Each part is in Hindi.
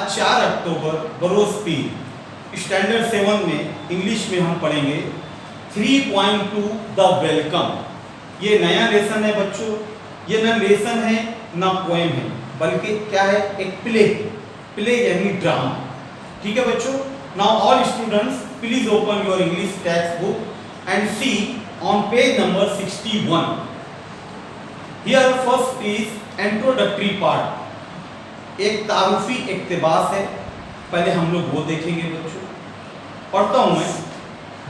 आज 4 अक्टूबर बरोज पीर स्टैंडर्ड 7 में इंग्लिश में हम पढ़ेंगे 3.2 द वेलकम। ये नया लेसन है बच्चों, ये ना लेसन है ना पोएम है, बल्कि क्या है, एक प्ले यानी ड्रामा। ठीक है बच्चों। Now all students please open your English text book and see on page number 61। Here first is introductory part, एक तारुफी इक्तिबास है, पहले हम लोग वो देखेंगे बच्चों। पढ़ता हूं मैं।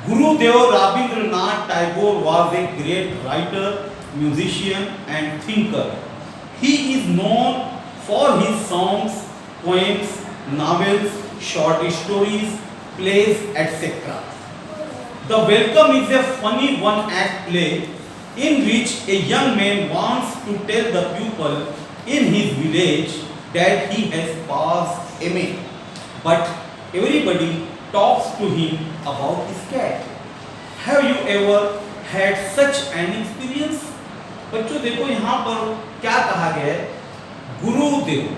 Gurudev Rabindranath Tagore was a great writer, musician and thinker. He is known for his songs, poems, novels, short stories, plays, etc. The Welcome is a funny one-act play in which a young man wants to tell the people in his village that he has passed MA, but everybody talks to him about his cat. Have you ever had such an experience? बच्चों देखो यहाँ पर क्या कहा गया है। गुरुदेव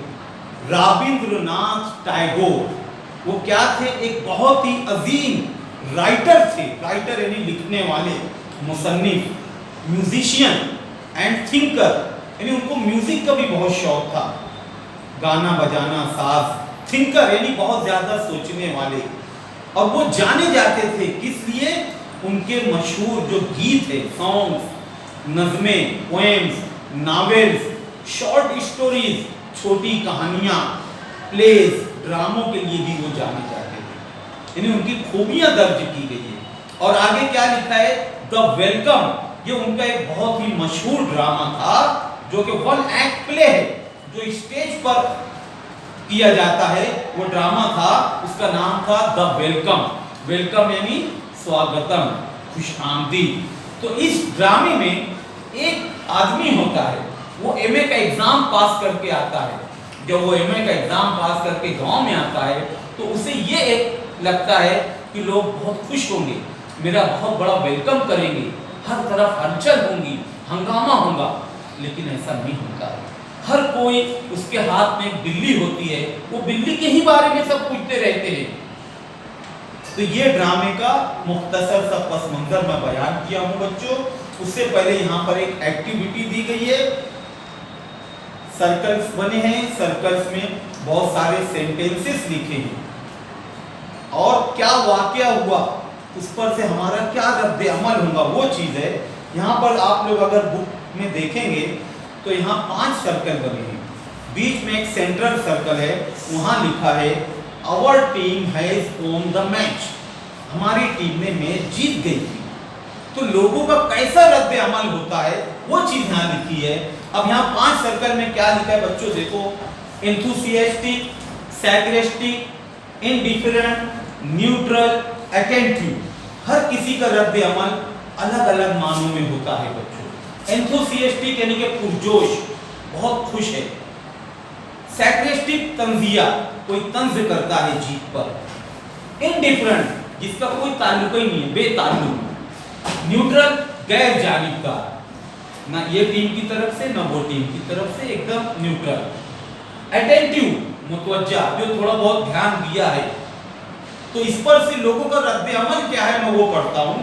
रवींद्रनाथ टैगोर, वो क्या थे, एक बहुत ही अजीम राइटर थे। राइटर यानी लिखने वाले, मुसन्निफ, म्यूजिशियन एंड थिंकर, यानी उनको म्यूजिक का भी बहुत शौक था, गाना बजाना, साज। थिंकर यानी बहुत ज्यादा सोचने वाले। और वो जाने जाते थे किस लिए? उनके मशहूर जो गीत है, सॉन्ग्स, नज़में, पोएम्स, नॉवेल्स, शॉर्ट स्टोरीज, छोटी कहानियां, प्लेस, ड्रामों के लिए भी वो जाने जाते थे, यानी उनकी खूबियां दर्ज की गई है। और आगे क्या लिखा है? द वेलकम, ये उनका एक बहुत ही मशहूर ड्रामा था, जो कि वन एक्ट प्ले है, जो स्टेज पर किया जाता है। वो ड्रामा था, उसका नाम था द वेलकम। वेलकम यानी स्वागतम, खुशामदीद। तो इस ड्रामे में एक आदमी होता है, वो एमए का एग्जाम पास करके आता है। जब वो एमए का एग्जाम पास करके गांव में आता है तो उसे ये एक लगता है कि लोग बहुत खुश होंगे, मेरा बहुत बड़ा वेलकम करेंगे, हर तरफ हलचल होंगी, हंगामा होगा। लेकिन ऐसा नहीं होता है। हर कोई, उसके हाथ में एक बिल्ली होती है, वो बिल्ली के ही बारे में सब पूछते रहते हैं। तो ये ड्रामे का मुख्तसर सा पस मंजर मैं बयान किया हूं बच्चों। उससे पहले यहाँ पर एक एक्टिविटी दी गई है। सर्कल्स बने हैं, सर्कल्स में बहुत सारे सेंटेंसेस लिखे हैं और क्या वाकया हुआ, उस पर से हमारा क्या रद्द अमल होगा, वो चीज है। यहाँ पर आप लोग अगर बुक में देखेंगे तो यहाँ 5 सर्कल बने हैं, बीच में एक सेंट्रल सर्कल है, वहां लिखा है our team has won the match, हमारी टीम ने मैच जीत गई थी। तो लोगों का कैसा रद्द अमल होता है वो चीज यहाँ लिखी है। अब यहाँ 5 सर्कल में क्या लिखा है बच्चों देखो, एंथुसियास्टिक, सैक्रेस्टिक, इनडिफरेंट, न्यूट्रल, अटेंटिव। हर किसी का रद्द अमल अलग अलग मानों में होता है बच्चों। एंथुसियास्टिक यानी कि पुरजोश, बहुत खुश है। सैक्रेस्टिक, तंजिया, कोई तंज करता है जीत पर। इनडिफरेंट, जिसका कोई ताल्लुक ही नहीं है, बेताल्लुक। न्यूट्रल, गैर जानिबदार, ना ये टीम की तरफ से ना वो टीम की तरफ से, एकदम न्यूट्रल। अटेंटिव, मुतवज्जा, जो थोड़ा बहुत ध्यान दिया है। तो इस पर से लोगों का रद्द अमल क्या है मैं वो पढ़ता हूं।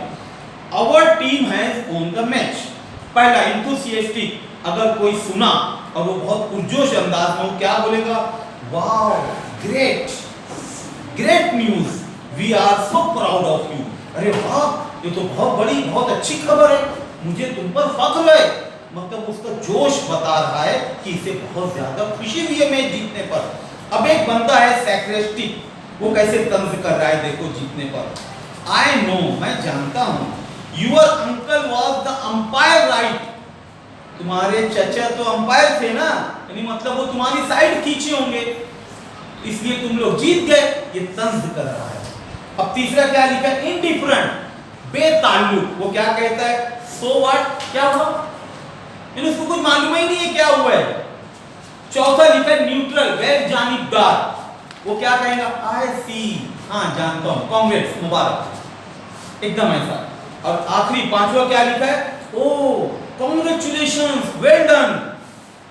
Our team has won the match. पहला एंथुसियास्टिक, अगर कोई सुना और वो बहुत पुरजोश अंदाज में, वो क्या बोलेगा? Wow, great, great news, we are so proud of you. अरे वाह, ये तो बहुत बड़ी, बहुत अच्छी खबर है, मुझे तुम पर फख्र है। मतलब उसका जोश बता रहा है कि इसे बहुत ज्यादा खुशी हुई है मैच जीतने पर। अब एक बंदा है सैक्रेस्टिक, वो कैसे तंज कर रहा है देखो जीतने पर। आई नो, मैं जानता हूं, your uncle was the umpire right, तुम्हारे चचा तो अंपायर थे ना, यानी मतलब वो तुम्हारी साइड खींचे होंगे, इसलिए तुम लोग जीत गए। ये तंज कर रहा है। अब तीसरा क्या लिखा है? इनडिफरेंट, बेताल्लुक। वो क्या कहता है? सो व्हाट, क्या हुआ, यानी उसको कुछ मालूम ही नहीं है क्या हुआ है। चौथा लिखा है न्यूट्रल, गैर जानिबदार। वो क्या कहेगा? आई सी, हाँ जानता हूं, कांग्रेस, मुबारक, एकदम ऐसा। और आखिरी 5वां क्या लिखा है? ओ कांग्रेचुलेशंस, वेल डन।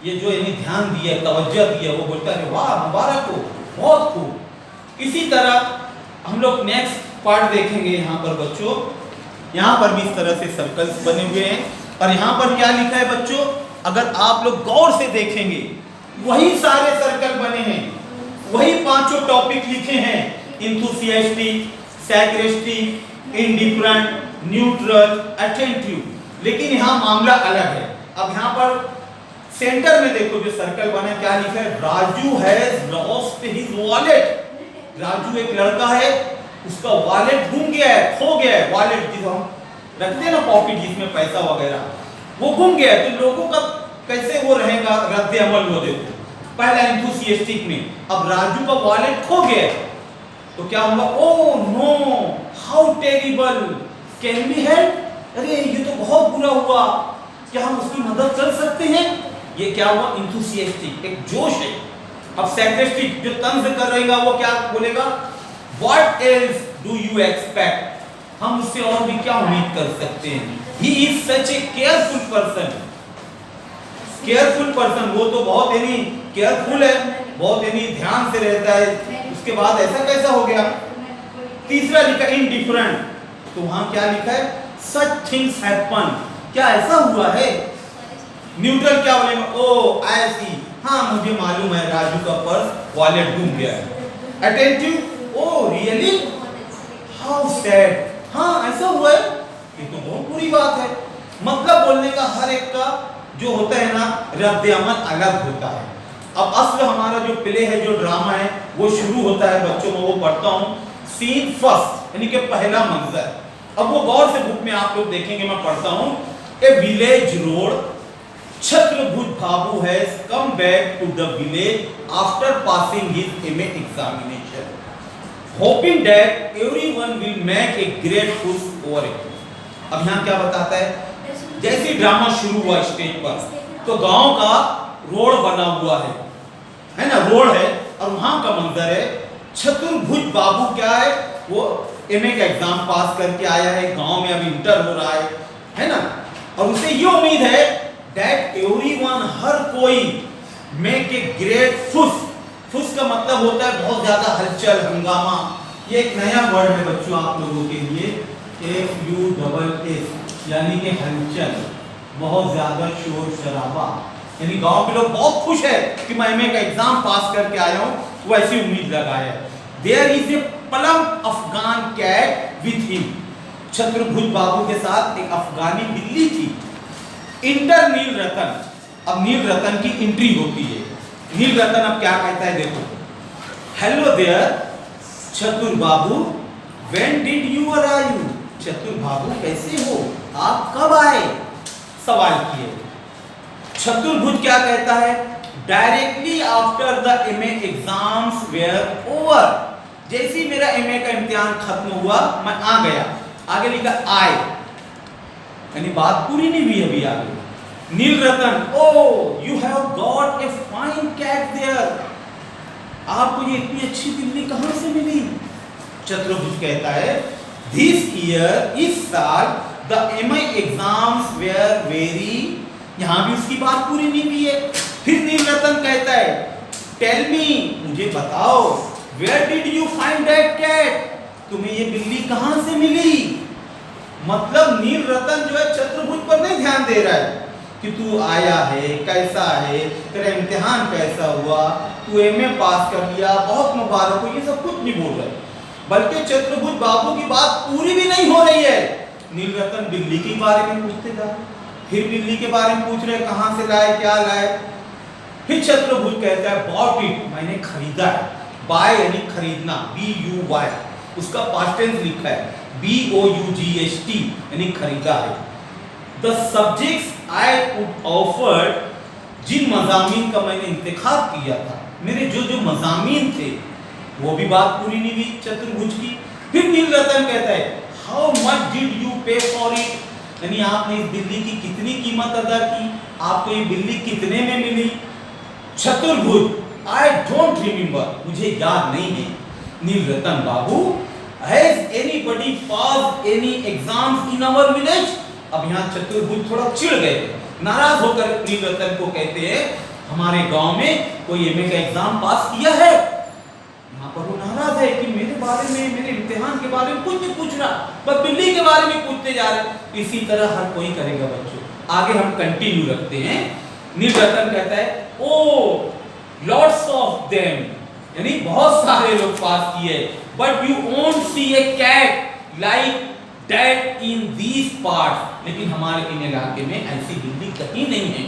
ये जो इन्हें ध्यान दिया, तवज्जो दिया, वो बोलता है वाह मुबारक हो, बहुत खूब। इसी तरह हम लोग नेक्स्ट पार्ट देखेंगे। यहाँ पर बच्चों, यहाँ पर भी इस तरह से सर्कल्स बने हुए हैं और यहाँ पर क्या लिखा है बच्चों, अगर आप लोग गौर से देखेंगे वही सारे सर्कल बने हैं, वही पांचों टॉपिक लिखे हैं, इंथुसियास्टिक, सैक्रेस्टिक, इंडिफरेंट, न्यूट्रल, अटेंटिव, लेकिन यहाँ मामला अलग है। अब यहाँ पर सेंटर में देखो जो सर्कल बना है, क्या लिखा है, Raju has lost his wallet. Raju एक लड़का है, उसका वॉलेट गुम गया है, खो गया है। वॉलेट जिसे हम रखते हैं ना पॉकेट जिसमें पैसा वगैरह, वो गुम गया है। तो लोगों का कैसे वो रहेगा रद्द अमल। वो देखो पहला इंथुसियास्टिक में, अब राजू का वॉलेट खो गया है तो क्या होगा, oh no how terrible, can we help, अरे ये तो बहुत बुरा हुआ, क्या हम उसकी मदद कर सकते हैं। ये क्या हुआ, इंथुसियास्टिक, एक जोश है। अब सैक्रेस्टिक जो तंज कर रहेगा वो क्या बोलेगा, what else do you expect, हम उससे और भी क्या उम्मीद कर सकते हैं। He is such A careful person, careful person, वो तो बहुत यानी केयरफुल है, बहुत यानी ध्यान से रहता है। उसके बाद ऐसा कैसा हो गया। तीसरा लिखा इनडिफरेंट, तो वहां क्या लिखा है, सच थिंग्स हैपन, क्या ऐसा हुआ है। न्यूट्रल क्या बोलेगा, ओ आई सी, हाँ मुझे मालूम है राजू का पर्स वॉलेट गुम गया है। Attentive, oh really, how sad, हाँ ऐसा हुआ है, ये तो बहुत बुरी बात है। मतलब बोलने का हर एक का जो होता है ना रद्द अमल अलग होता है। अब असल हमारा जो प्ले है, जो ड्रामा है, वो शुरू होता है बच्चों में, वो पढ़ता हूँ सीन फर्स्ट, यानी कि पहला मंजर। अब वो गौर से बुक में आप लोग देखेंगे, मैं पढ़ता हूँ, a village road, Chatrabhuj babu has come back to the village after passing his MA examination, hoping that everyone will make a great push over it. अब यहाँ क्या बताता है, जैसे ड्रामा शुरू हुआ स्टेज पर, तो गांव का रोड बना हुआ है ना, रोड है, और वहां का मंजर है, चतुर्भुज बाबू क्या है, वो एमए का एग्जाम पास करके आया है, गांव में अभी इंटर हो रहा है ना, और उसे ये उम्मीद है दैट एवरीवन, हर कोई, मेक ए ग्रेट फुस। फुस का मतलब होता है बहुत ज्यादा हलचल, हंगामा। ये एक नया वर्ड है बच्चों आप लोगों के लिए, FUSS, यानी कि हलचल, बहुत ज्यादा शोर शराबा, यानी गांव के लोग बहुत खुश है कि मैं एमए का एग्जाम पास करके आया हूं, वो ऐसी उम्मीद लगाया है। There is a plump Afghan cat with him, Chatrabhuj babu के साथ एक अफगानी बिल्ली थी। इंटर नील रतन, अब नील रतन की एंट्री होती है। नील रतन अब क्या कहता है देखो, हेलो देयर चतुर बाबू, व्हेन डिड यू अराइव, चतुर बाबू कैसे हो, आप कब आए, सवाल किए। चतुर्भुज क्या कहता है, directly after the MA exams were over, जैसे ही मेरा एमए का इम्तिहान खत्म हुआ मैं आ गया। आगे लिखा आए, यानी बात पूरी नहीं हुई अभी आगे। Nil Ratan, O you have got a fine cat there, आपको ये इतनी अच्छी बिल्ली कहां से मिली। चतुर्भुज कहता है दिस ईयर, इस साल, the MA exams were very, यहां भी उसकी बात पूरी नहीं हुई है। फिर नील रतन कहता है टेल मी, मुझे बताओ, where did you find that cat, तुम्हें ये बिल्ली कहां से मिली। मतलब नील रतन जो है चतुर्भुज पर नहीं ध्यान दे रहा है कि तू आया है, कैसा है, तेरा इम्तिहान कैसा हुआ, तू एमए पास कर लिया, बहुत मुबारक हो, ये सब कुछ नहीं बोल रहा है। बल्कि चतुर्भुज बाबू की बात पूरी भी नहीं हो रही है। नील रतन बिल्ली के बारे में पूछते जा, फिर बिल्ली के बारे में पूछ रहे कहां से लाए, क्या लाए। फिर चतुर्भुज कहता है बॉट इट, मैंने खरीदा है। बाय यानी खरीदना, BUY, उसका पास्ट टेंस लिखा है BOUGHT, यानी खरीदा है। The subjects I would offered, जिन मज़ामीन का मैंने इंतखाब किया था, मेरे जो जो मज़ामीन थे, वो भी बात पूरी नहीं हुई चतुर्भुज की। फिर नील रतन कहता है हाउ मच डिड यू पे फॉर इट, यानी आपने इस बिल्ली की कितनी कीमत अदा की, आपको ये बिल्ली कितने में मिली। चतुर्भुज, आई डोंट रिमेंबर, मुझे याद नहीं है। Nil Ratan babu, has anybody pass any exams in our village. अब यहाँ चतुर्भुज थोड़ा चिढ़ गए, नाराज होकर नील रतन को कहते हैं हमारे गांव में कोई एमए का एग्जाम पास किया है। यहाँ पर वो नाराज है कि मेरे बारे में, मेरे इम्तिहान के बारे में कुछ नहीं पूछ रहा, बस बिल्ली के बारे में पूछते जा रहे। इसी तरह हर कोई करेगा बच्चों। आगे हम कंटिन्यू रखते हैं। नील रतन कहता है ओ लॉट्स ऑफ देम, यानी बहुत सारे लोग पास किए, but you won't see a cat like that in these parts, लेकिन हमारे इन इलाके में ऐसी बिल्ली कहीं नहीं है।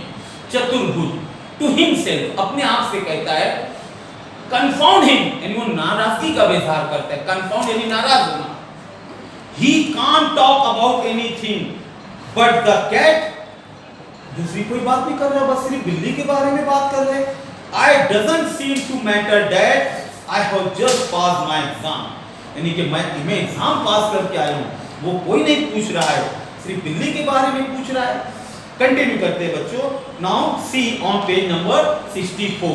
चतुर्भुज टू हिमसेल्फ, अपने आप से कहता है, कंफाउंड हिम, यानी वो नाराजगी का इजहार करता है। कंफाउंड यानी नाराज होना। He can't talk about anything but the cat, दूसरी कोई बात नहीं कर रहा, बस सिर्फ बिल्ली के बारे में बात कर रहे। I doesn't seem to matter that I have just passed my exam, यानी कि मैं एग्जाम पास करके आया हूँ, वो कोई नहीं पूछ रहा है, सिर्फ बिल्ली के बारे में पूछ रहा है। कंटिन्यू करते हैं बच्चों। Now see on page number 64।